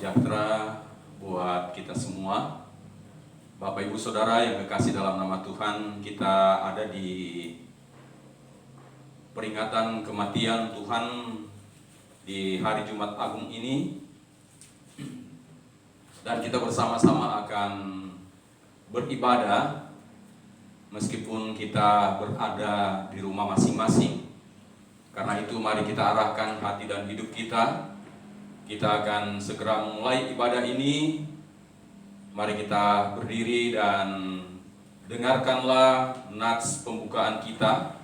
sejahtera buat kita semua. Bapak Ibu Saudara yang kekasih dalam nama Tuhan, kita ada di peringatan kematian Tuhan di hari Jumat Agung ini. Dan kita bersama-sama akan beribadah meskipun kita berada di rumah masing-masing. Karena itu mari kita arahkan hati dan hidup kita. Kita akan segera memulai ibadah ini. Mari kita berdiri dan dengarkanlah nats pembukaan kita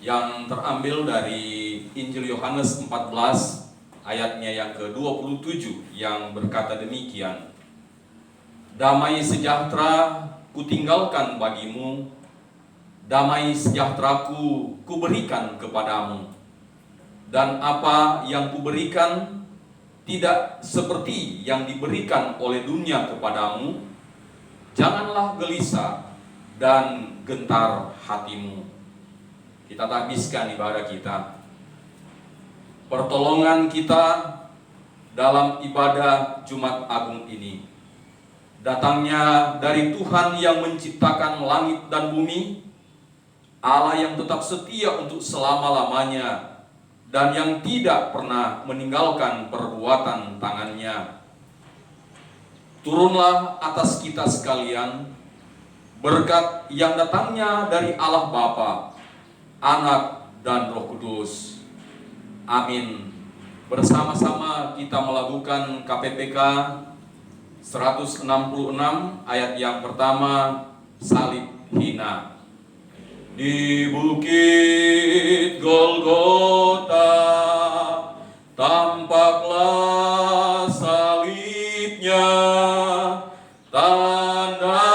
yang terambil dari Injil Yohanes 14 ayatnya yang ke-27 yang berkata demikian. Damai sejahtera kutinggalkan bagimu, damai sejahteraku kuberikan kepadamu. Dan apa yang kuberikan tidak seperti yang diberikan oleh dunia kepadamu. Janganlah gelisah dan gentar hatimu. Kita habiskan ibadah kita. Pertolongan kita dalam ibadah Jumat Agung ini datangnya dari Tuhan yang menciptakan langit dan bumi, Allah yang tetap setia untuk selama-lamanya dan yang tidak pernah meninggalkan perbuatan tangannya. Turunlah atas kita sekalian berkat yang datangnya dari Allah Bapa, Anak, dan Roh Kudus. Amin. Bersama-sama kita melakukan KPPK 166 ayat yang pertama, salib hina. Di bukit Golgota tampaklah salibnya, tanda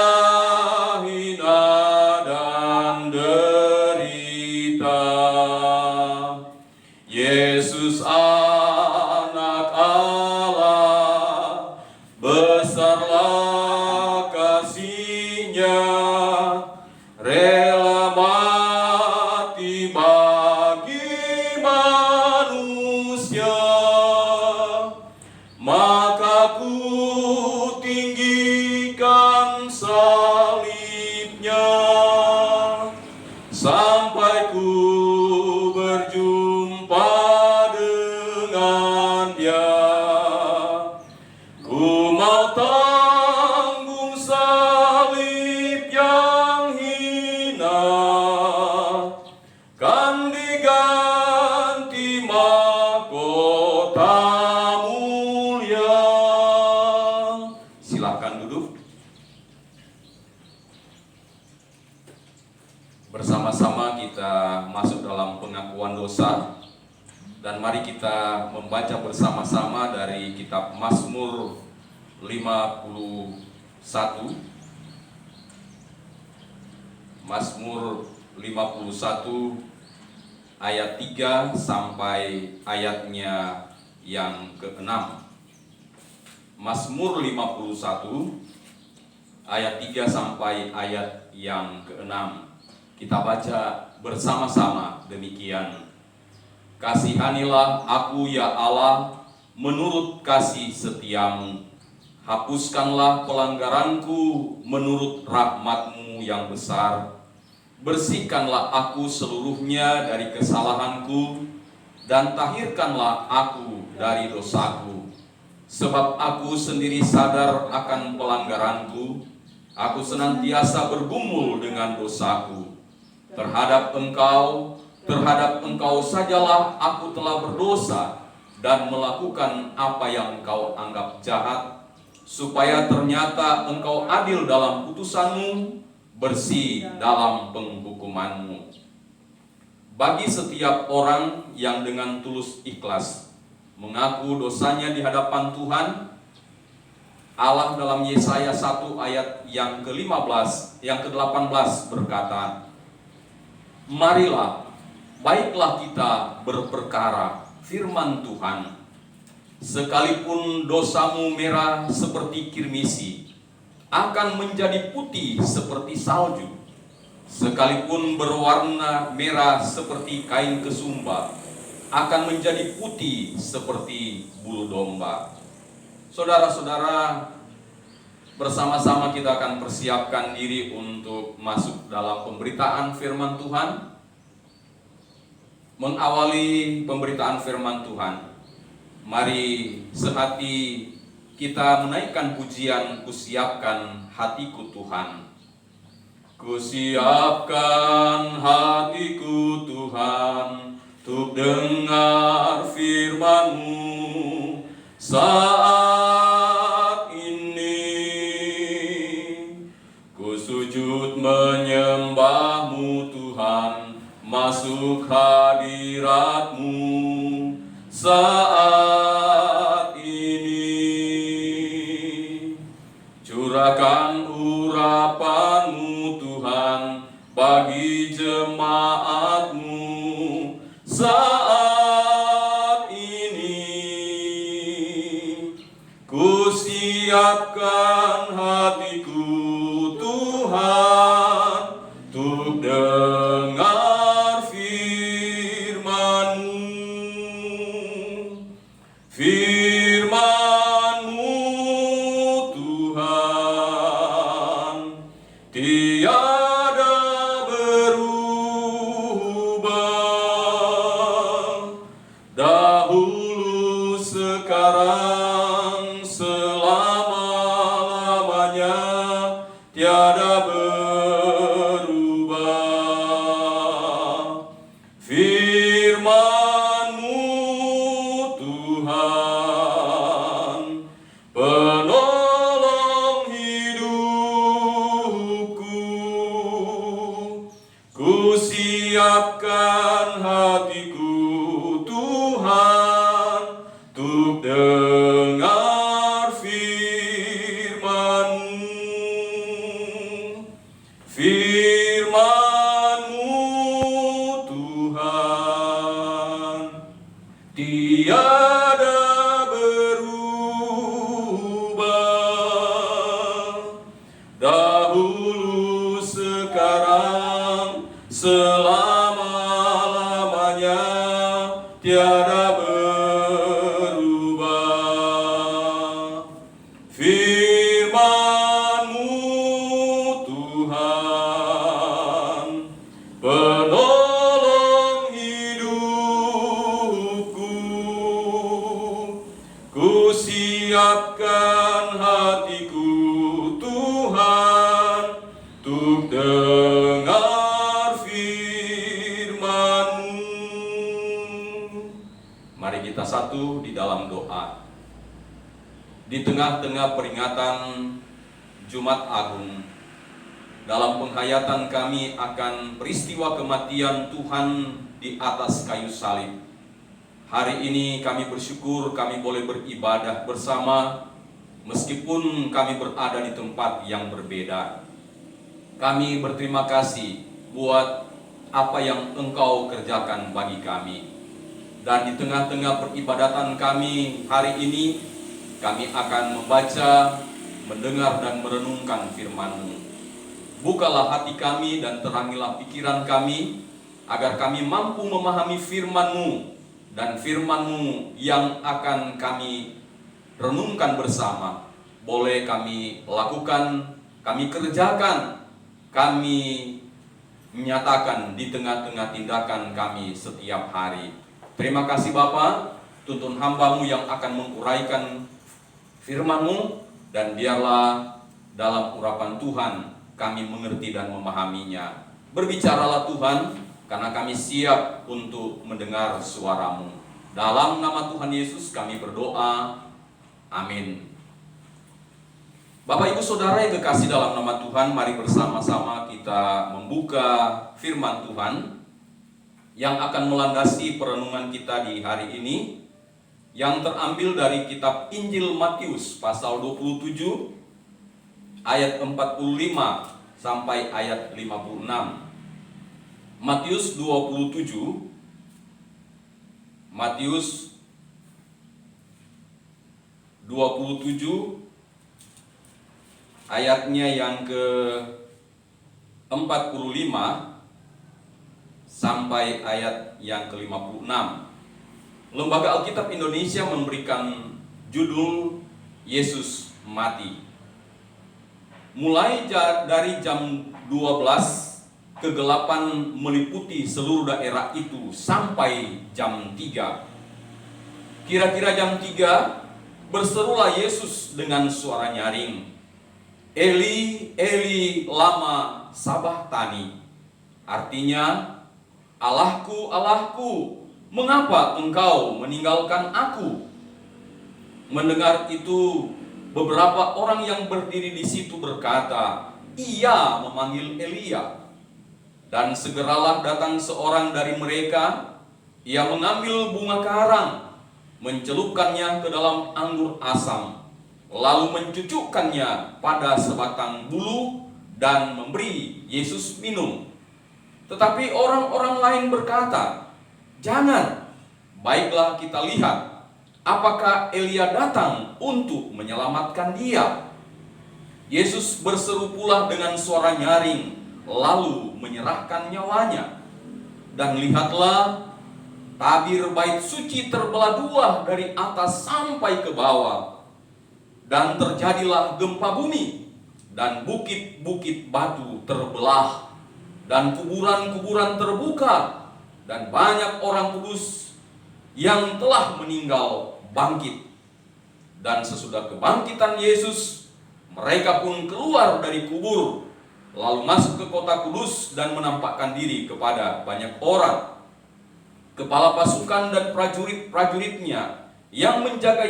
hina dan derita. Yesus anak Allah, besarlah kasih-Nya, rela mati bagi manusia. Maka ku tinggikan salibnya sampai ku berjumpa dengan Dia. Ku mau tanggung salib yang hina, kan diganti mahkota mulia. Silakan duduk. Bersama-sama kita masuk dalam pengakuan dosa. Dan mari kita membaca bersama-sama dari kitab Mazmur 51. Mazmur 51 ayat 3 sampai ayatnya yang ke-6. Mazmur 51 ayat 3 sampai ayat yang ke-6. Kita baca bersama-sama demikian. Kasihanilah aku ya Allah, menurut kasih setiamu. Hapuskanlah pelanggaranku menurut rahmat-Mu yang besar. Bersihkanlah aku seluruhnya dari kesalahanku, dan tahirkanlah aku dari dosaku. Sebab aku sendiri sadar akan pelanggaranku, aku senantiasa bergumul dengan dosaku. Terhadap Engkau sajalah aku telah berdosa dan melakukan apa yang Engkau anggap jahat, supaya ternyata Engkau adil dalam putusan-Mu, bersih dalam penghukuman-Mu. Bagi setiap orang yang dengan tulus ikhlas mengaku dosanya di hadapan Tuhan, Allah dalam Yesaya 1 ayat yang ke-15, yang ke-18 berkata, marilah, baiklah kita berperkara firman Tuhan. Sekalipun dosamu merah seperti kirmisi, akan menjadi putih seperti salju. Sekalipun berwarna merah seperti kain kesumba, akan menjadi putih seperti bulu domba. Saudara-saudara, bersama-sama kita akan persiapkan diri untuk masuk dalam pemberitaan firman Tuhan. Mengawali pemberitaan firman Tuhan, mari sehati kita menaikkan pujian, "Kusiapkan hatiku Tuhan." Kusiapkan hatiku Tuhan, untuk dengar firman-Mu saat ini. Ku sujud menyembah-Mu Tuhan, masuk hadirat-Mu saat ini. Curahkan urapan-Mu Tuhan bagi jemaat-Mu saat ini. Ku siapkan hatiku Tuhan, untuk dengar firman-Mu. Firman-Mu Tuhan tiada berubah, dahulu, sekarang, selama-lamanya tiada berubah. Firman-Mu Tuhan, penolong hidupku. Ku siapkan hatiku Tuhan, untuk dengar firman-Mu. Firman-Mu Tuhan tiada berubah, dahulu, sekarang, selama-lamanya tiada berubah. Firman-Mu Tuhan, penolong hidupku. Ku siapkan hatiku Tuhan, untuk dengar firman-Mu. Mari kita satu di dalam doa. Di tengah-tengah peringatan Jumat Agung, dalam penghayatan kami akan peristiwa kematian Tuhan di atas kayu salib, hari ini kami bersyukur kami boleh beribadah bersama, meskipun kami berada di tempat yang berbeda. Kami berterima kasih buat apa yang Engkau kerjakan bagi kami. Dan di tengah-tengah peribadatan kami hari ini, kami akan membaca, mendengar, dan merenungkan firman-Mu. Bukalah hati kami dan terangilah pikiran kami, agar kami mampu memahami firman-Mu, dan firman-Mu yang akan kami renungkan bersama boleh kami lakukan, kami kerjakan, kami menyatakan di tengah-tengah tindakan kami setiap hari. Terima kasih Bapa, tuntun hamba-Mu yang akan menguraikan firman-Mu, dan biarlah dalam urapan Tuhan kami mengerti dan memahaminya. Berbicaralah Tuhan, karena kami siap untuk mendengar suara-Mu. Dalam nama Tuhan Yesus kami berdoa, amin. Bapak Ibu Saudara yang kekasih dalam nama Tuhan, mari bersama-sama kita membuka firman Tuhan yang akan melandasi perenungan kita di hari ini, yang terambil dari kitab Injil Matius pasal 27 ayat 45 sampai ayat 56. Matius 27 ayatnya yang ke-45 sampai ayat yang ke-56. Lembaga Alkitab Indonesia memberikan judul Yesus mati. Mulai dari jam 12, kegelapan meliputi seluruh daerah itu sampai jam 3. Kira-kira jam 3, berserulah Yesus dengan suara nyaring, "Eli, Eli, lama sabachthani." Artinya, "Allahku, Allahku, mengapa engkau meninggalkan aku?" Mendengar itu, beberapa orang yang berdiri di situ berkata, "Ia memanggil Elia." Dan segeralah datang seorang dari mereka. Ia mengambil bunga karang, mencelupkannya ke dalam anggur asam, lalu mencucukkannya pada sebatang bulu dan memberi Yesus minum. Tetapi orang-orang lain berkata, "Jangan, baiklah kita lihat apakah Elia datang untuk menyelamatkan dia." Yesus berseru pula dengan suara nyaring, lalu menyerahkan nyawanya. Dan lihatlah, tabir bait suci terbelah dua dari atas sampai ke bawah. Dan terjadilah gempa bumi, dan bukit-bukit batu terbelah, dan kuburan-kuburan terbuka, dan banyak orang kudus yang telah meninggal bangkit. Dan sesudah kebangkitan Yesus, mereka pun keluar dari kubur, lalu masuk ke kota kudus dan menampakkan diri kepada banyak orang. Kepala pasukan dan prajurit-prajuritnya yang menjaga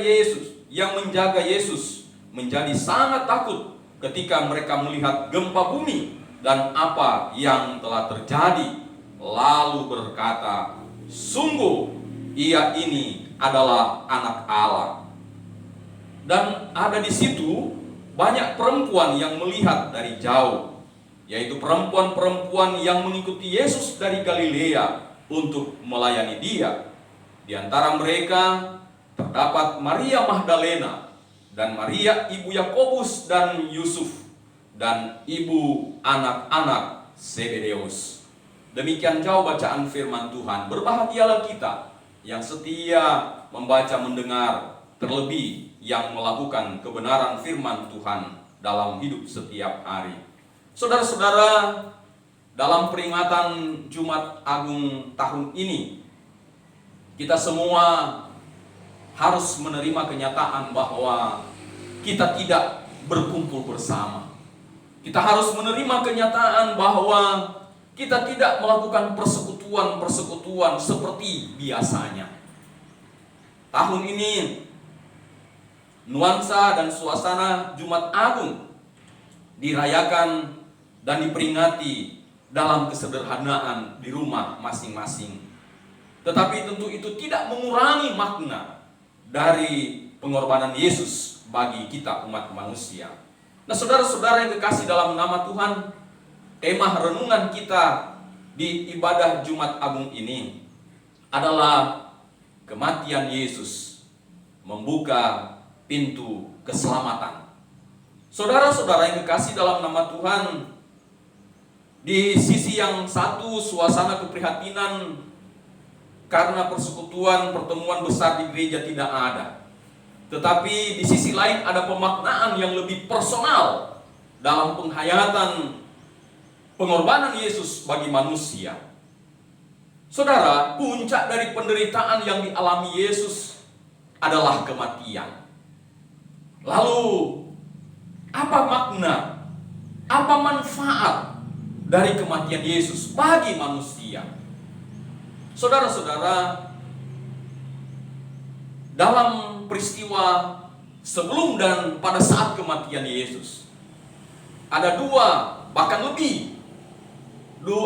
Yesus menjadi sangat takut ketika mereka melihat gempa bumi dan apa yang telah terjadi, lalu berkata, "Sungguh ia ini adalah Anak Allah." Dan ada di situ banyak perempuan yang melihat dari jauh, yaitu perempuan-perempuan yang mengikuti Yesus dari Galilea untuk melayani dia. Di antara mereka terdapat Maria Magdalena dan Maria ibu Yakobus dan Yusuf dan ibu anak-anak Zebedeus. Demikian jauh bacaan firman Tuhan. Berbahagialah kita yang setia membaca mendengar, terlebih yang melakukan kebenaran firman Tuhan dalam hidup setiap hari. Saudara-saudara, dalam peringatan Jumat Agung tahun ini, kita semua harus menerima kenyataan bahwa kita tidak berkumpul bersama. Kita harus menerima kenyataan bahwa kita tidak melakukan persekutuan-persekutuan seperti biasanya. Tahun ini, nuansa dan suasana Jumat Agung dirayakan dan diperingati dalam kesederhanaan di rumah masing-masing. Tetapi tentu itu tidak mengurangi makna dari pengorbanan Yesus bagi kita umat manusia. Nah, saudara-saudara yang kekasih dalam nama Tuhan, tema renungan kita di ibadah Jumat Agung ini adalah kematian Yesus membuka pintu keselamatan. Saudara-saudara yang kekasih dalam nama Tuhan, di sisi yang satu suasana keprihatinan karena persekutuan pertemuan besar di gereja tidak ada. Tetapi di sisi lain ada pemaknaan yang lebih personal dalam penghayatan pengorbanan Yesus bagi manusia. Saudara, puncak dari penderitaan yang dialami Yesus adalah kematian. Lalu, apa makna, apa manfaat dari kematian Yesus bagi manusia? Saudara-saudara, dalam peristiwa sebelum dan pada saat kematian Yesus, ada dua, bahkan lebih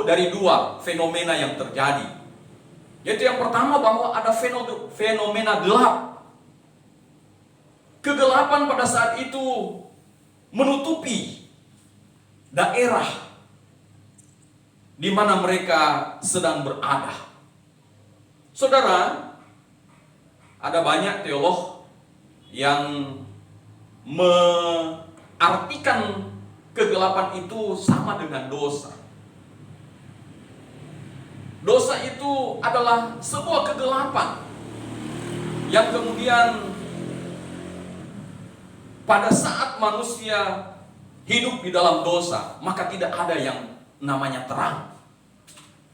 dari dua fenomena yang terjadi. Yaitu yang pertama, bahwa ada fenomena gelap. Kegelapan pada saat itu menutupi daerah di mana mereka sedang berada. Saudara, ada banyak teolog yang mengartikan kegelapan itu sama dengan dosa. Dosa itu adalah sebuah kegelapan yang kemudian pada saat manusia hidup di dalam dosa, maka tidak ada yang namanya terang.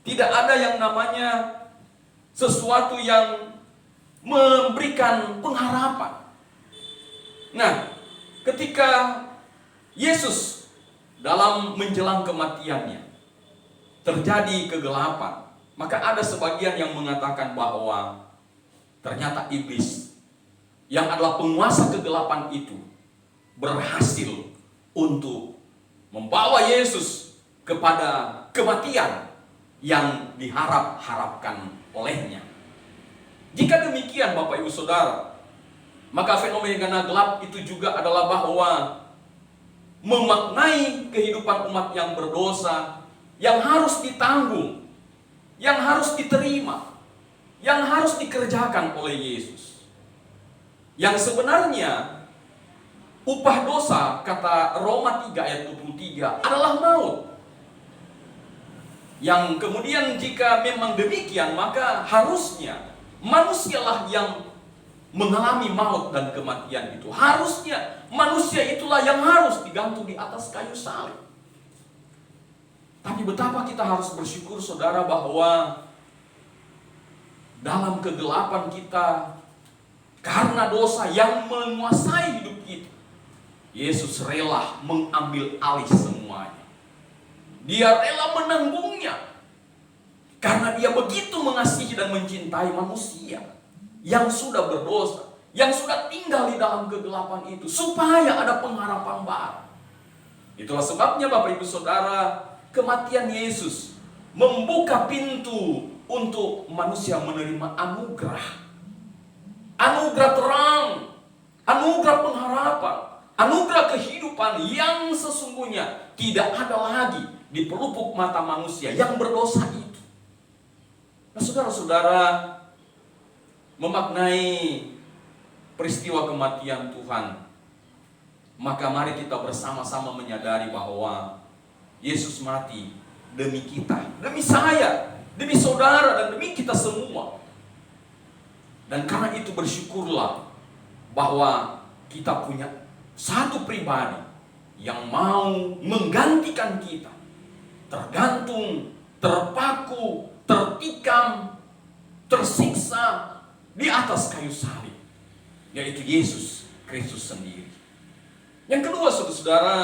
Tidak ada yang namanya sesuatu yang memberikan pengharapan. Nah, ketika Yesus dalam menjelang kematiannya terjadi kegelapan, maka ada sebagian yang mengatakan bahwa ternyata iblis yang adalah penguasa kegelapan itu berhasil untuk membawa Yesus kepada kematian yang diharap-harapkan olehnya. Jika demikian Bapak Ibu Saudara, maka fenomena gelap itu juga adalah bahwa memaknai kehidupan umat yang berdosa, yang harus ditanggung, yang harus diterima, yang harus dikerjakan oleh Yesus. Yang sebenarnya upah dosa, kata Roma 3 ayat 23, adalah maut. Yang kemudian jika memang demikian, maka harusnya manusialah yang mengalami maut dan kematian itu. Harusnya manusia itulah yang harus digantung di atas kayu salib. Tapi betapa kita harus bersyukur saudara bahwa dalam kegelapan kita, karena dosa yang menguasai hidup kita, Yesus rela mengambil alih semuanya. Dia rela menanggungnya karena dia begitu mengasihi dan mencintai manusia yang sudah berdosa, yang sudah tinggal di dalam kegelapan itu, supaya ada pengharapan baru. Itulah sebabnya Bapak Ibu Saudara, kematian Yesus membuka pintu untuk manusia menerima anugerah. Anugerah terang, anugerah pengharapan, anugerah kehidupan yang sesungguhnya tidak ada lagi di pelupuk mata manusia yang berdosa itu. Nah, saudara-saudara, memaknai peristiwa kematian Tuhan, maka mari kita bersama-sama menyadari bahwa Yesus mati demi kita, demi saya, demi saudara, dan demi kita semua. Dan karena itu bersyukurlah bahwa kita punya satu pribadi yang mau menggantikan kita, tergantung, terpaku, tertikam, tersiksa di atas kayu salib, yaitu Yesus Kristus sendiri. Yang kedua, saudara-saudara,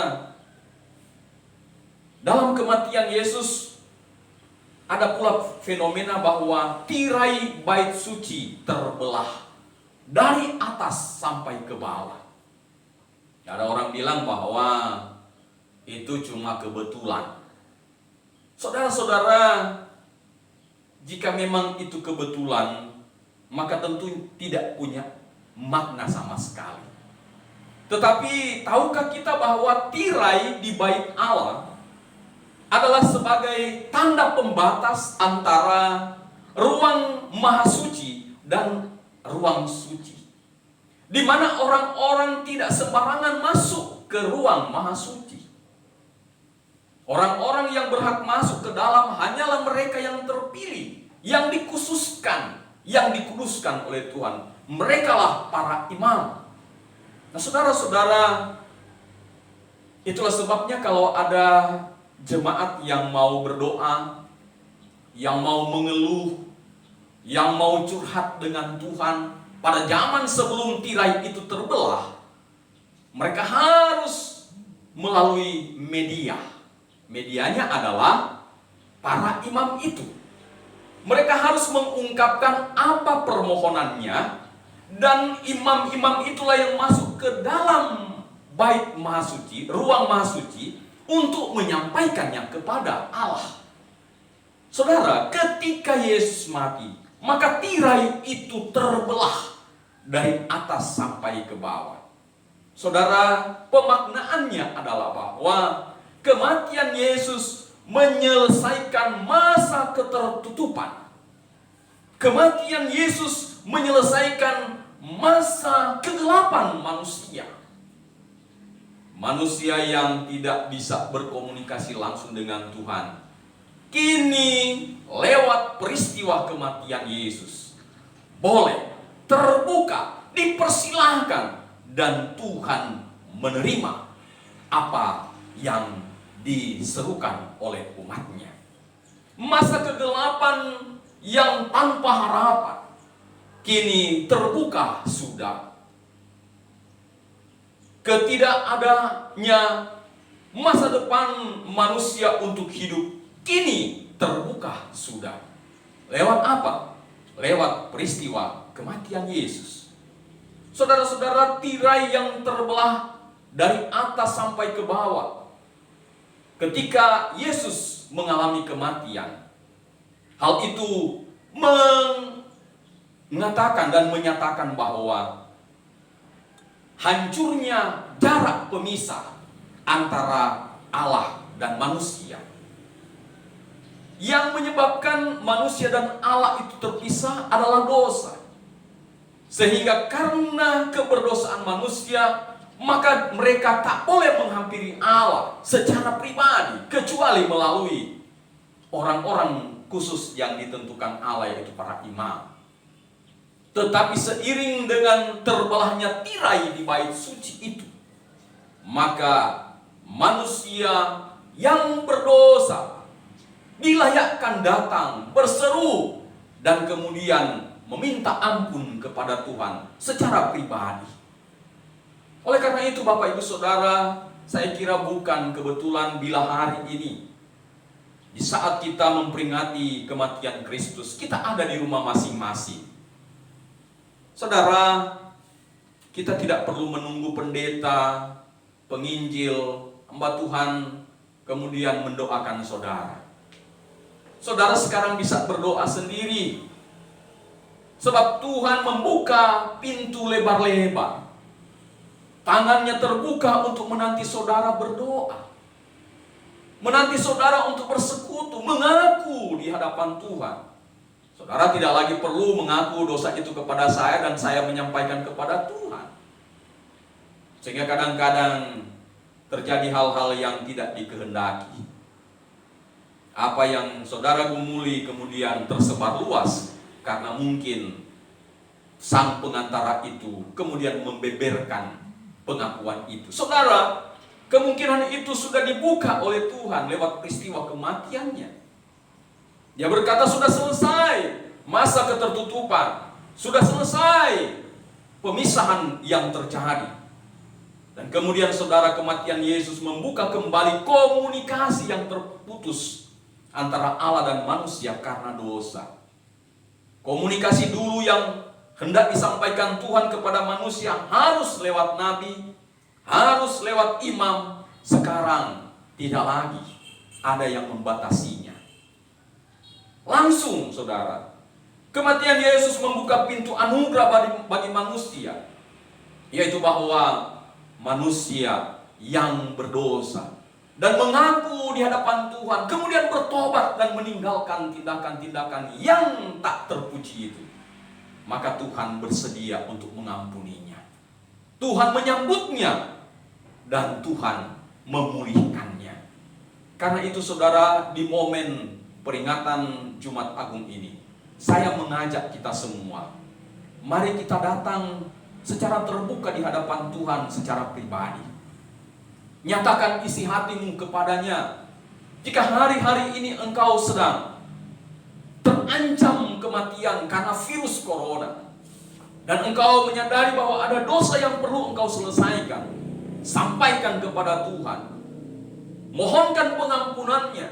dalam kematian Yesus ada pula fenomena bahwa tirai bait suci terbelah dari atas sampai ke bawah. Ada orang bilang bahwa itu cuma kebetulan. Saudara-saudara, jika memang itu kebetulan, maka tentu tidak punya makna sama sekali. Tetapi tahukah kita bahwa tirai di bait Allah adalah sebagai tanda pembatas antara ruang maha suci dan ruang suci, di mana orang-orang tidak sembarangan masuk ke ruang maha suci. Orang-orang yang berhak masuk ke dalam hanyalah mereka yang terpilih, yang dikhususkan, yang dikuduskan oleh Tuhan. Merekalah para imam. Nah, saudara-saudara, itulah sebabnya kalau ada jemaat yang mau berdoa, yang mau mengeluh, yang mau curhat dengan Tuhan pada zaman sebelum tirai itu terbelah, mereka harus melalui media. Medianya adalah para imam itu. Mereka harus mengungkapkan apa permohonannya, dan imam-imam itulah yang masuk ke dalam bait maha suci, ruang maha suci, untuk menyampaikannya kepada Allah. Saudara, ketika Yesus mati, maka tirai itu terbelah dari atas sampai ke bawah. Saudara, pemaknaannya adalah bahwa kematian Yesus menyelesaikan masa ketertutupan. Kematian Yesus menyelesaikan masa kegelapan manusia. Manusia yang tidak bisa berkomunikasi langsung dengan Tuhan, kini lewat peristiwa kematian Yesus boleh terbuka, dipersilahkan, dan Tuhan menerima apa yang diserukan oleh umatnya. Masa kegelapan yang tanpa harapan kini terbuka sudah. Ketidakadanya masa depan manusia untuk hidup kini terbuka sudah. Lewat apa? Lewat peristiwa kematian Yesus. Saudara-saudara, tirai yang terbelah dari atas sampai ke bawah ketika Yesus mengalami kematian, hal itu mengatakan dan menyatakan bahwa hancurnya jarak pemisah antara Allah dan manusia. Yang menyebabkan manusia dan Allah itu terpisah adalah dosa. Sehingga karena keberdosaan manusia, maka mereka tak boleh menghampiri Allah secara pribadi, kecuali melalui orang-orang khusus yang ditentukan Allah, yaitu para imam. Tetapi seiring dengan terbelahnya tirai di bait suci itu, maka manusia yang berdosa dilayakkan datang berseru dan kemudian meminta ampun kepada Tuhan secara pribadi. Oleh karena itu Bapak Ibu Saudara, saya kira bukan kebetulan bila hari ini, di saat kita memperingati kematian Kristus, kita ada di rumah masing-masing. Saudara, kita tidak perlu menunggu pendeta, penginjil, hamba Tuhan kemudian mendoakan saudara. Saudara sekarang bisa berdoa sendiri, sebab Tuhan membuka pintu lebar-lebar. Tangannya terbuka untuk menanti saudara berdoa, menanti saudara untuk bersekutu, mengaku di hadapan Tuhan. Saudara tidak lagi perlu mengaku dosa itu kepada saya dan saya menyampaikan kepada Tuhan. Sehingga kadang-kadang terjadi hal-hal yang tidak dikehendaki. Apa yang saudara gumuli kemudian tersebar luas karena mungkin sang pengantara itu kemudian membeberkan pengakuan itu. Saudara, kemungkinan itu sudah dibuka oleh Tuhan lewat peristiwa kematiannya. Dia berkata sudah selesai masa ketertutupan, sudah selesai pemisahan yang terjadi. Dan kemudian saudara, kematian Yesus membuka kembali komunikasi yang terputus antara Allah dan manusia karena dosa. Komunikasi dulu yang hendak disampaikan Tuhan kepada manusia harus lewat nabi, harus lewat imam. Sekarang tidak lagi ada yang membatasinya. Langsung saudara, kematian Yesus membuka pintu anugerah bagi manusia, yaitu bahwa manusia yang berdosa dan mengaku di hadapan Tuhan, kemudian bertobat dan meninggalkan tindakan-tindakan yang tak terpuji itu, maka Tuhan bersedia untuk mengampuninya. Tuhan menyambutnya dan Tuhan memulihkannya. Karena itu saudara, di momen peringatan Jumat Agung ini, saya mengajak kita semua, mari kita datang secara terbuka di hadapan Tuhan secara pribadi. Nyatakan isi hatimu kepadanya. Jika hari-hari ini engkau sedang terancam kematian karena virus corona, dan engkau menyadari bahwa ada dosa yang perlu engkau selesaikan, sampaikan kepada Tuhan. Mohonkan pengampunannya.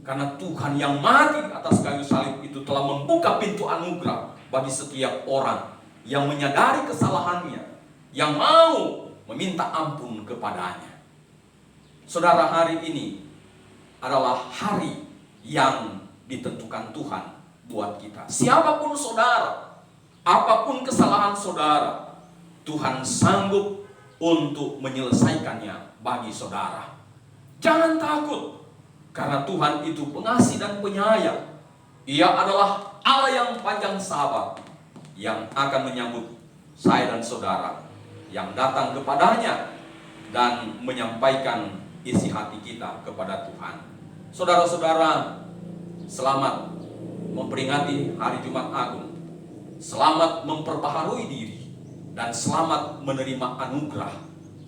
Karena Tuhan yang mati di atas kayu salib itu telah membuka pintu anugerah bagi setiap orang yang menyadari kesalahannya, yang mau meminta ampun kepadanya. Saudara, hari ini adalah hari yang ditentukan Tuhan buat kita. Siapapun saudara, apapun kesalahan saudara, Tuhan sanggup untuk menyelesaikannya bagi saudara. Jangan takut, karena Tuhan itu pengasih dan penyayang. Ia adalah Allah yang panjang sabar, yang akan menyambut saya dan saudara yang datang kepadanya dan menyampaikan isi hati kita kepada Tuhan. Saudara-saudara, selamat memperingati hari Jumat Agung. Selamat memperbaharui diri dan selamat menerima anugerah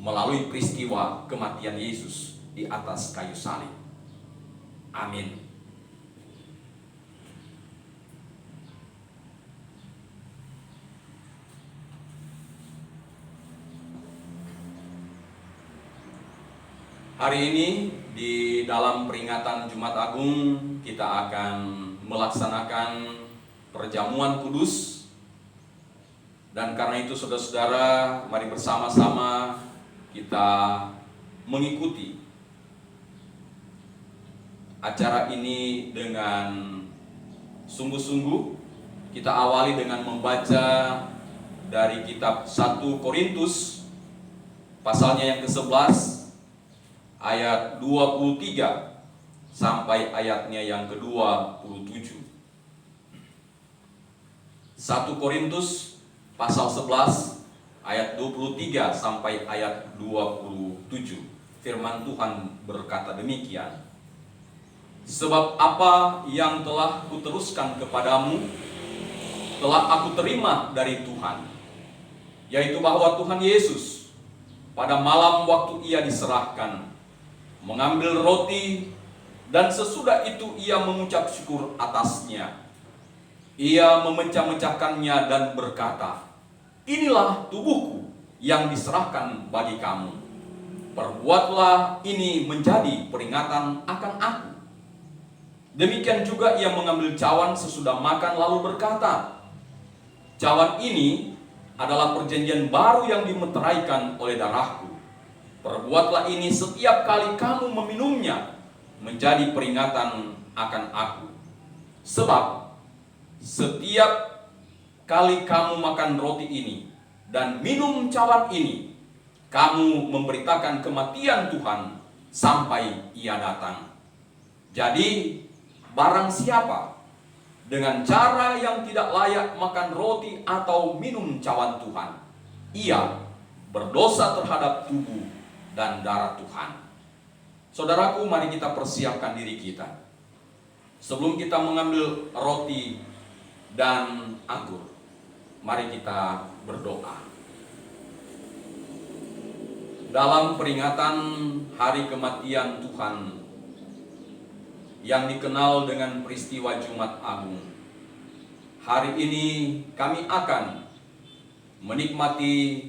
melalui peristiwa kematian Yesus di atas kayu salib. Amin. Hari ini di dalam peringatan Jumat Agung kita akan melaksanakan perjamuan kudus. Dan karena itu saudara-saudara, mari bersama-sama kita mengikuti acara ini dengan sungguh-sungguh. Kita awali dengan membaca dari kitab 1 Korintus pasalnya yang ke-11 ayat 23 sampai ayatnya yang ke-27. 1 Korintus pasal 11 ayat 23 sampai ayat 27. Firman Tuhan berkata demikian. Sebab apa yang telah kuteruskan kepadamu telah aku terima dari Tuhan, yaitu bahwa Tuhan Yesus pada malam waktu ia diserahkan mengambil roti, dan sesudah itu ia mengucap syukur atasnya. Ia memecah-mecahkannya dan berkata, "Inilah tubuhku yang diserahkan bagi kamu. Perbuatlah ini menjadi peringatan akan aku." Demikian juga ia mengambil cawan sesudah makan lalu berkata, "Cawan ini adalah perjanjian baru yang dimeteraikan oleh darahku. Perbuatlah ini setiap kali kamu meminumnya menjadi peringatan akan aku. Sebab setiap kali kamu makan roti ini dan minum cawan ini, kamu memberitakan kematian Tuhan sampai ia datang. Jadi barang siapa dengan cara yang tidak layak makan roti atau minum cawan Tuhan, ia berdosa terhadap tubuh dan darah Tuhan." Saudaraku, mari kita persiapkan diri kita. Sebelum kita mengambil roti dan anggur, mari kita berdoa. Dalam peringatan hari kematian Tuhan yang dikenal dengan peristiwa Jumat Agung, hari ini kami akan menikmati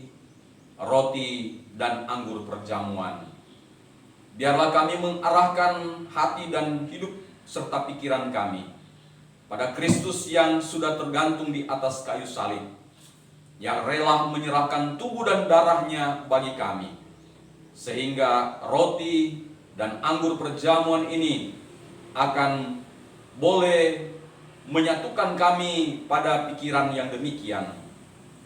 roti dan anggur perjamuan. Biarlah kami mengarahkan hati dan hidup serta pikiran kami pada Kristus yang sudah tergantung di atas kayu salib, yang rela menyerahkan tubuh dan darahnya bagi kami, sehingga roti dan anggur perjamuan ini akan boleh menyatukan kami pada pikiran yang demikian,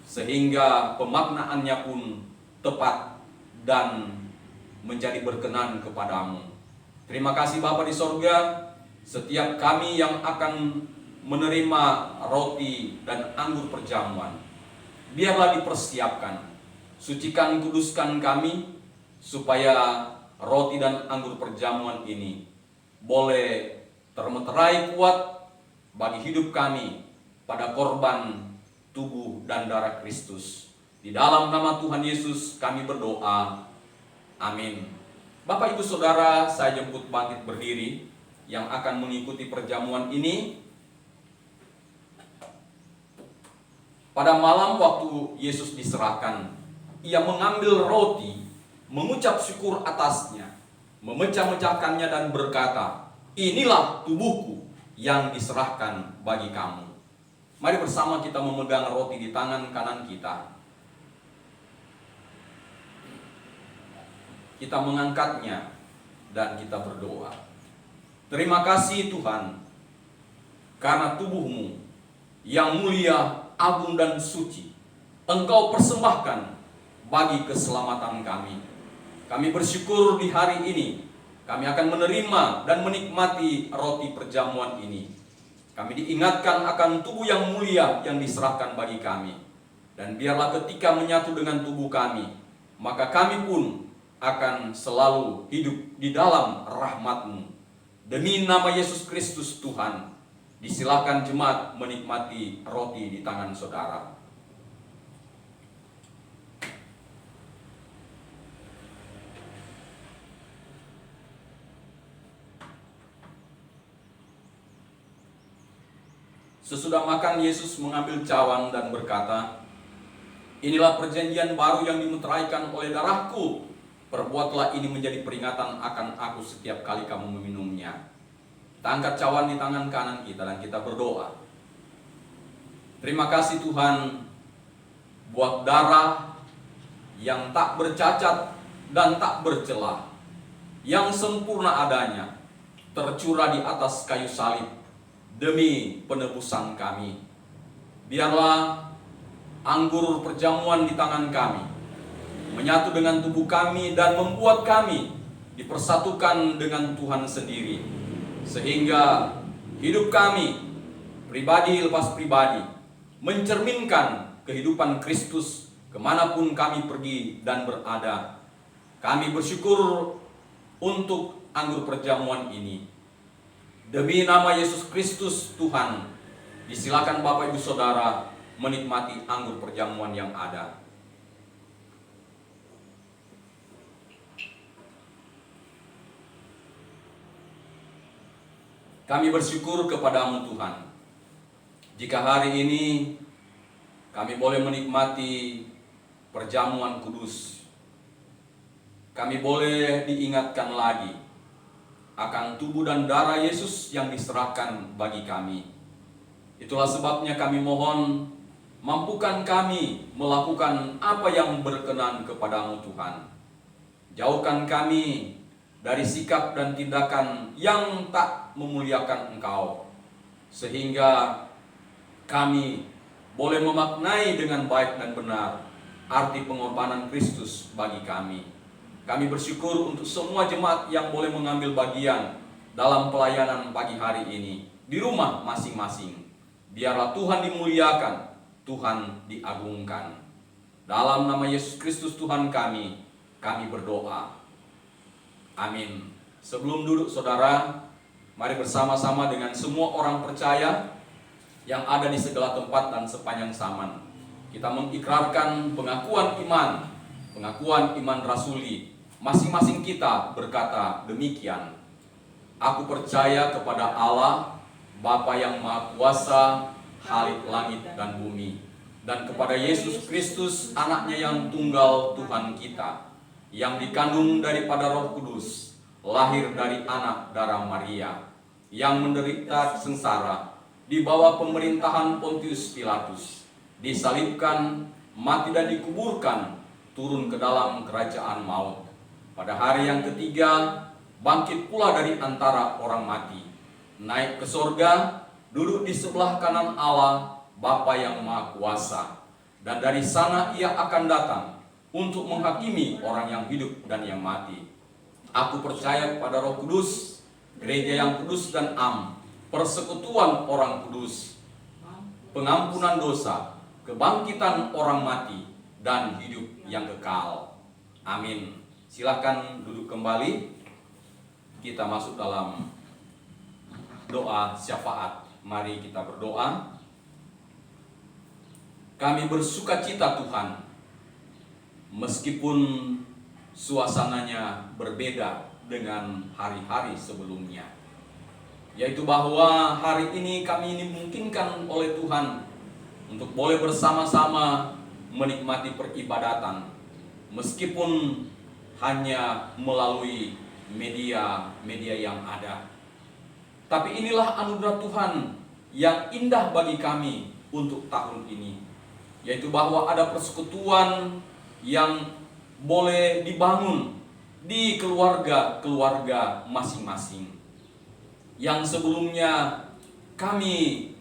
sehingga pemaknaannya pun tepat dan menjadi berkenan kepadamu. Terima kasih Bapa di sorga. Setiap kami yang akan menerima roti dan anggur perjamuan, biarlah dipersiapkan, sucikan kuduskan kami, supaya roti dan anggur perjamuan ini boleh termeterai kuat bagi hidup kami pada korban tubuh dan darah Kristus. Di dalam nama Tuhan Yesus kami berdoa. Amin. Bapak Ibu Saudara, saya jemput bangkit berdiri yang akan mengikuti perjamuan ini. Pada malam waktu Yesus diserahkan, ia mengambil roti, mengucap syukur atasnya, memecah-mecahkannya dan berkata, "Inilah tubuhku yang diserahkan bagi kamu." Mari bersama kita memegang roti di tangan kanan kita. Kita mengangkatnya dan kita berdoa. Terima kasih Tuhan, karena tubuh-Mu yang mulia, agung dan suci Engkau persembahkan bagi keselamatan kami. Kami bersyukur di hari ini kami akan menerima dan menikmati roti perjamuan ini. Kami diingatkan akan tubuh yang mulia yang diserahkan bagi kami. Dan biarlah ketika menyatu dengan tubuh kami, maka kami pun akan selalu hidup di dalam rahmat-Mu. Demi nama Yesus Kristus Tuhan, disilakan jemaat menikmati roti di tangan saudara. Sesudah makan, Yesus mengambil cawan dan berkata, "Inilah perjanjian baru yang dimeteraikan oleh darahku. Perbuatlah ini menjadi peringatan akan aku setiap kali kamu meminumnya." Kita angkat cawan di tangan kanan kita dan kita berdoa. Terima kasih Tuhan buat darah yang tak bercacat dan tak bercelah, yang sempurna adanya, tercurah di atas kayu salib demi penebusan kami. Biarlah anggur perjamuan di tangan kami menyatu dengan tubuh kami dan membuat kami dipersatukan dengan Tuhan sendiri, sehingga hidup kami pribadi lepas pribadi mencerminkan kehidupan Kristus kemanapun kami pergi dan berada. Kami bersyukur untuk anggur perjamuan ini. Demi nama Yesus Kristus Tuhan, disilakan Bapak Ibu Saudara menikmati anggur perjamuan yang ada. Kami bersyukur kepadamu Tuhan, jika hari ini kami boleh menikmati perjamuan kudus. Kami boleh diingatkan lagi akan tubuh dan darah Yesus yang diserahkan bagi kami. Itulah sebabnya kami mohon, mampukan kami melakukan apa yang berkenan kepadamu Tuhan. Jauhkan kami dari sikap dan tindakan yang tak memuliakan Engkau, sehingga kami boleh memaknai dengan baik dan benar arti pengorbanan Kristus bagi kami. Kami bersyukur untuk semua jemaat yang boleh mengambil bagian dalam pelayanan pagi hari ini di rumah masing-masing. Biarlah Tuhan dimuliakan, Tuhan diagungkan. Dalam nama Yesus Kristus Tuhan kami berdoa. Amin. Sebelum duduk saudara, mari bersama-sama dengan semua orang percaya yang ada di segala tempat dan sepanjang zaman, kita mengikrarkan pengakuan iman rasuli. Masing-masing kita berkata demikian. Aku percaya kepada Allah, Bapa yang Maha Kuasa, Khalik langit dan bumi, dan kepada Yesus Kristus, anaknya yang tunggal Tuhan kita, yang dikandung daripada Roh Kudus, lahir dari anak darah Maria, yang menderita sengsara di bawah pemerintahan Pontius Pilatus, disalibkan, mati dan dikuburkan, turun ke dalam kerajaan maut. Pada hari yang ketiga, bangkit pula dari antara orang mati, naik ke sorga, duduk di sebelah kanan Allah, Bapa yang Maha Kuasa. Dan dari sana ia akan datang untuk menghakimi orang yang hidup dan yang mati. Aku percaya pada Roh Kudus, gereja yang kudus dan am, persekutuan orang kudus, pengampunan dosa, kebangkitan orang mati, dan hidup yang kekal. Amin. Silakan duduk kembali. Kita masuk dalam doa syafaat. Mari kita berdoa. Kami bersukacita Tuhan, meskipun suasananya berbeda dengan hari-hari sebelumnya, yaitu bahwa hari ini kami dimungkinkan oleh Tuhan untuk boleh bersama-sama menikmati peribadatan, meskipun hanya melalui media yang ada. Tapi inilah anugerah Tuhan yang indah bagi kami untuk tahun ini, yaitu bahwa ada persekutuan yang boleh dibangun di keluarga-keluarga masing-masing, yang sebelumnya kami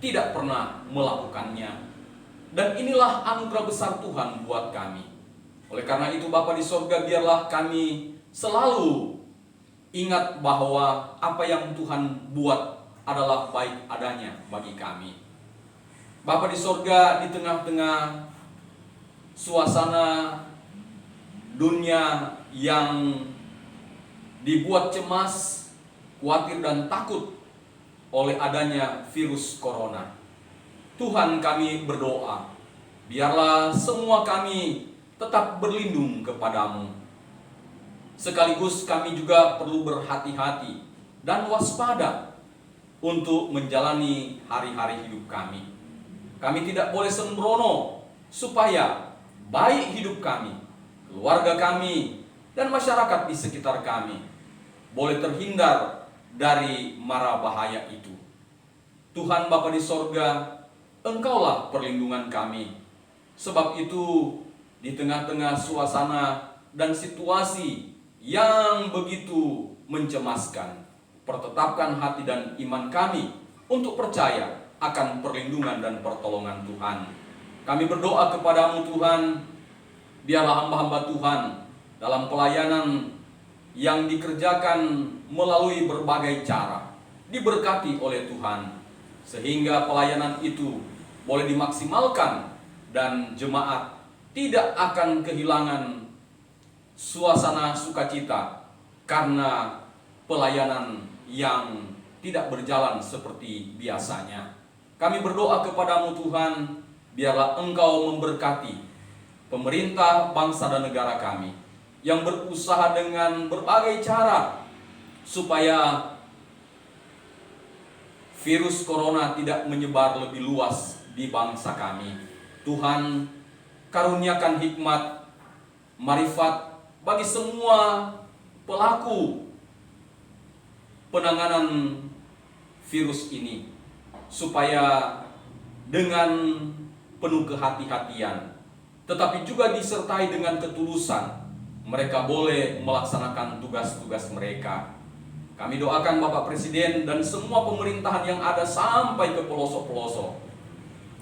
tidak pernah melakukannya. Dan inilah anugerah besar Tuhan buat kami. Oleh karena itu Bapa di sorga, biarlah kami selalu ingat bahwa apa yang Tuhan buat adalah baik adanya bagi kami. Bapa di sorga, di tengah-tengah suasana dunia yang dibuat cemas, khawatir dan takut oleh adanya virus corona, Tuhan kami berdoa, biarlah semua kami tetap berlindung kepadamu. Sekaligus kami juga perlu berhati-hati dan waspada, untuk menjalani hari-hari hidup kami. Kami tidak boleh sembrono supaya baik hidup kami, keluarga kami, dan masyarakat di sekitar kami boleh terhindar dari mara bahaya itu. Tuhan Bapa di sorga, Engkaulah perlindungan kami. Sebab itu, di tengah-tengah suasana dan situasi yang begitu mencemaskan, pertetapkan hati dan iman kami untuk percaya akan perlindungan dan pertolongan Tuhan. Kami berdoa kepadamu Tuhan, biarlah hamba-hamba Tuhan dalam pelayanan yang dikerjakan melalui berbagai cara diberkati oleh Tuhan, sehingga pelayanan itu boleh dimaksimalkan dan jemaat tidak akan kehilangan suasana sukacita karena pelayanan yang tidak berjalan seperti biasanya. Kami berdoa kepadamu Tuhan, biarlah Engkau memberkati pemerintah bangsa dan negara kami yang berusaha dengan berbagai cara supaya virus corona tidak menyebar lebih luas di bangsa kami. Tuhan, karuniakan hikmat, marifat bagi semua pelaku penanganan virus ini, supaya dengan penuh kehati-hatian, tetapi juga disertai dengan ketulusan, mereka boleh melaksanakan tugas-tugas mereka. Kami doakan Bapak Presiden dan semua pemerintahan yang ada sampai ke pelosok-pelosok.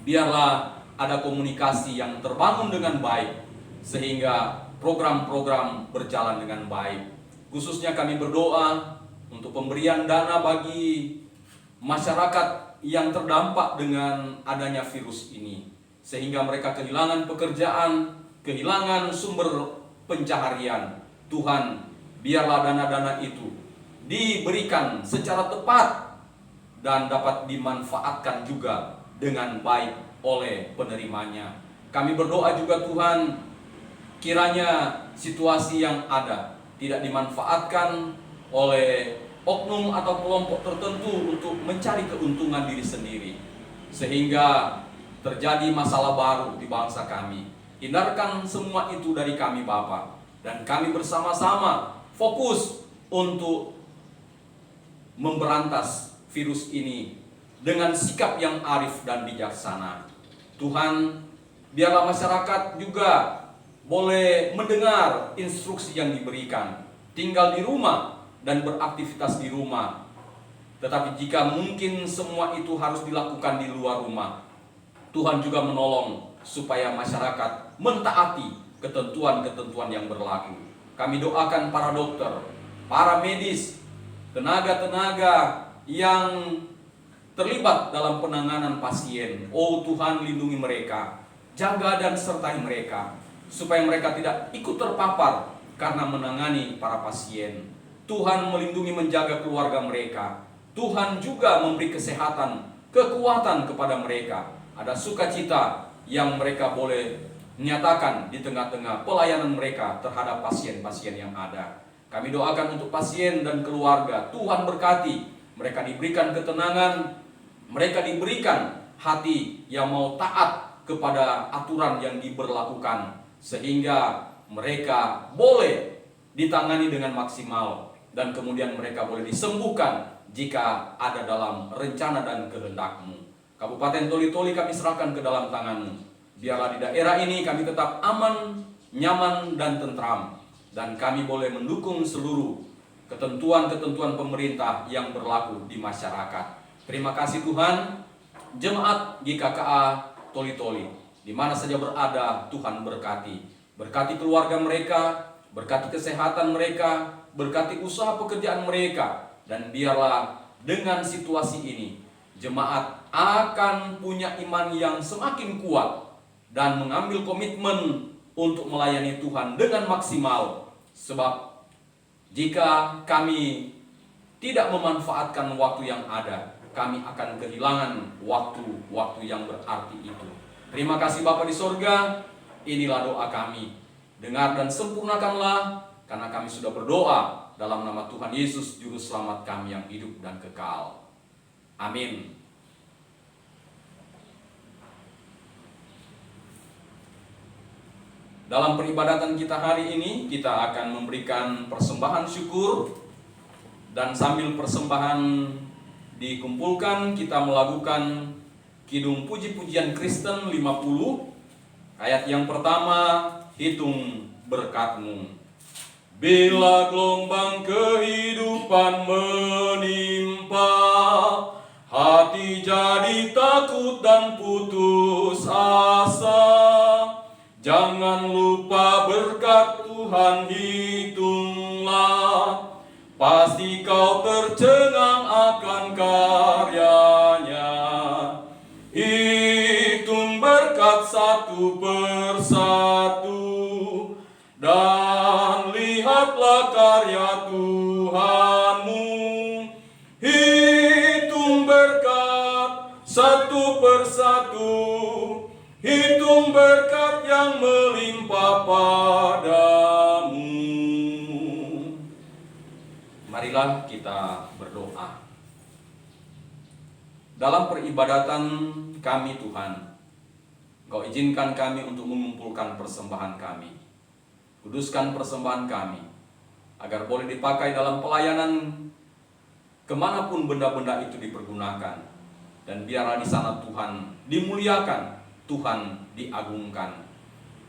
Biarlah ada komunikasi yang terbangun dengan baik, sehingga program-program berjalan dengan baik. Khususnya kami berdoa untuk pemberian dana bagi masyarakat yang terdampak dengan adanya virus ini, sehingga mereka kehilangan pekerjaan, kehilangan sumber pencaharian. Tuhan, biarlah dana-dana itu diberikan secara tepat dan dapat dimanfaatkan juga dengan baik oleh penerimanya. Kami berdoa juga Tuhan, kiranya situasi yang ada tidak dimanfaatkan oleh oknum atau kelompok tertentu untuk mencari keuntungan diri sendiri, sehingga terjadi masalah baru di bangsa kami. Hindarkan semua itu dari kami Bapa, dan kami bersama-sama fokus untuk memberantas virus ini dengan sikap yang arif dan bijaksana. Tuhan, biarlah masyarakat juga boleh mendengar instruksi yang diberikan, tinggal di rumah dan beraktivitas di rumah. Tetapi jika mungkin semua itu harus dilakukan di luar rumah, Tuhan juga menolong supaya masyarakat mentaati ketentuan-ketentuan yang berlaku. Kami doakan para dokter, para medis, tenaga-tenaga yang terlibat dalam penanganan pasien. Oh Tuhan, lindungi mereka, jaga dan sertai mereka, supaya mereka tidak ikut terpapar karena menangani para pasien. Tuhan melindungi menjaga keluarga mereka. Tuhan juga memberi kesehatan, kekuatan kepada mereka. Ada sukacita yang mereka boleh menyatakan di tengah-tengah pelayanan mereka terhadap pasien-pasien yang ada. Kami doakan untuk pasien dan keluarga, Tuhan berkati, mereka diberikan ketenangan, mereka diberikan hati yang mau taat kepada aturan yang diberlakukan, sehingga mereka boleh ditangani dengan maksimal, dan kemudian mereka boleh disembuhkan jika ada dalam rencana dan kehendak-Mu. Kabupaten Toli-Toli kami serahkan ke dalam tangan-Mu. Biarlah di daerah ini kami tetap aman, nyaman, dan tentram, dan kami boleh mendukung seluruh ketentuan-ketentuan pemerintah yang berlaku di masyarakat. Terima kasih Tuhan. Jemaat GKKA Toli-Toli di mana saja berada, Tuhan berkati. Berkati keluarga mereka, berkati kesehatan mereka, berkati usaha pekerjaan mereka. Dan biarlah dengan situasi ini, jemaat akan punya iman yang semakin kuat dan mengambil komitmen untuk melayani Tuhan dengan maksimal. Sebab jika kami tidak memanfaatkan waktu yang ada, kami akan kehilangan waktu-waktu yang berarti itu. Terima kasih Bapa di sorga, inilah doa kami. Dengar dan sempurnakanlah, karena kami sudah berdoa dalam nama Tuhan Yesus, Juru Selamat kami yang hidup dan kekal. Amin. Dalam peribadatan kita hari ini, kita akan memberikan persembahan syukur, dan sambil persembahan dikumpulkan, kita melakukan Kidung Puji-pujian Kristen 50. Ayat yang pertama, hitung berkat-Mu. Bila gelombang kehidupan menimpa, hati jadi takut dan putus asa. Jangan lupa berkat Tuhan hitunglah, pasti kau tercengang akan karyanya. Hitung berkat satu persatu, dan lihatlah karya Tuhanmu. Hitung berkat satu persatu, hitung berkat yang melimpah padamu. Marilah kita berdoa. Dalam peribadatan kami Tuhan, Engkau izinkan kami untuk mengumpulkan persembahan kami. Kuduskan persembahan kami, agar boleh dipakai dalam pelayanan kemanapun benda-benda itu dipergunakan. Dan biarlah di sana Tuhan dimuliakan, Tuhan diagungkan.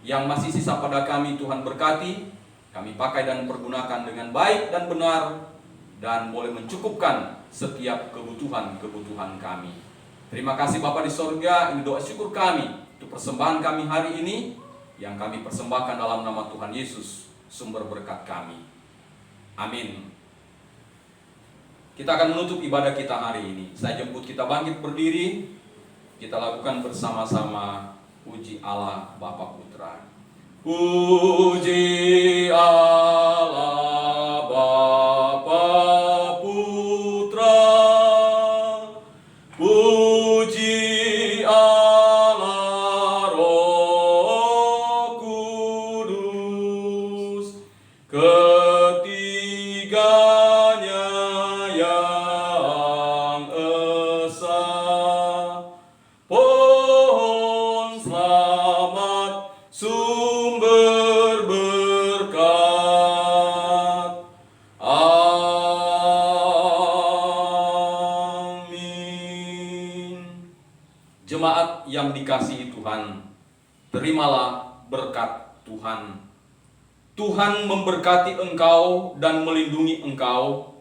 Yang masih sisa pada kami Tuhan berkati, kami pakai dan pergunakan dengan baik dan benar, dan boleh mencukupkan setiap kebutuhan-kebutuhan kami. Terima kasih Bapa di sorga, ini doa syukur kami untuk persembahan kami hari ini, yang kami persembahkan dalam nama Tuhan Yesus, sumber berkat kami. Amin. Kita akan menutup ibadah kita hari ini. Saya jemput kita bangkit berdiri, kita lakukan bersama-sama puji Allah Bapa Putra. Puji Allah Bapa Putra, puji Allah Roh Kudus, ketiganya yang esa. Pohon selamat, sumber berkat. Amin. Jemaat yang dikasihi Tuhan, terimalah berkat Tuhan. Tuhan memberkati engkau dan melindungi engkau.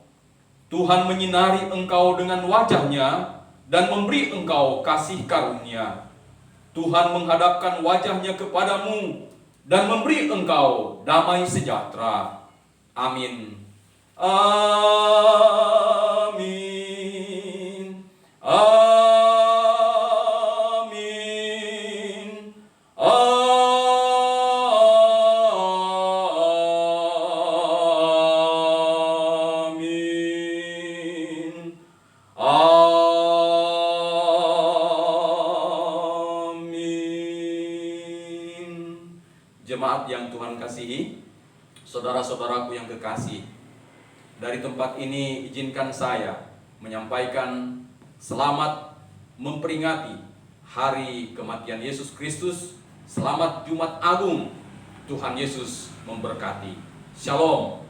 Tuhan menyinari engkau dengan wajah-Nya dan memberi engkau kasih karunia. Tuhan menghadapkan wajah-Nya kepadamu dan memberi engkau damai sejahtera. Amin. Amin. Amin. Amin. Jemaat yang Tuhan kasihi, saudara-saudaraku yang kekasih, dari tempat ini izinkan saya menyampaikan selamat memperingati hari kematian Yesus Kristus. Selamat Jumat Agung. Tuhan Yesus memberkati. Shalom.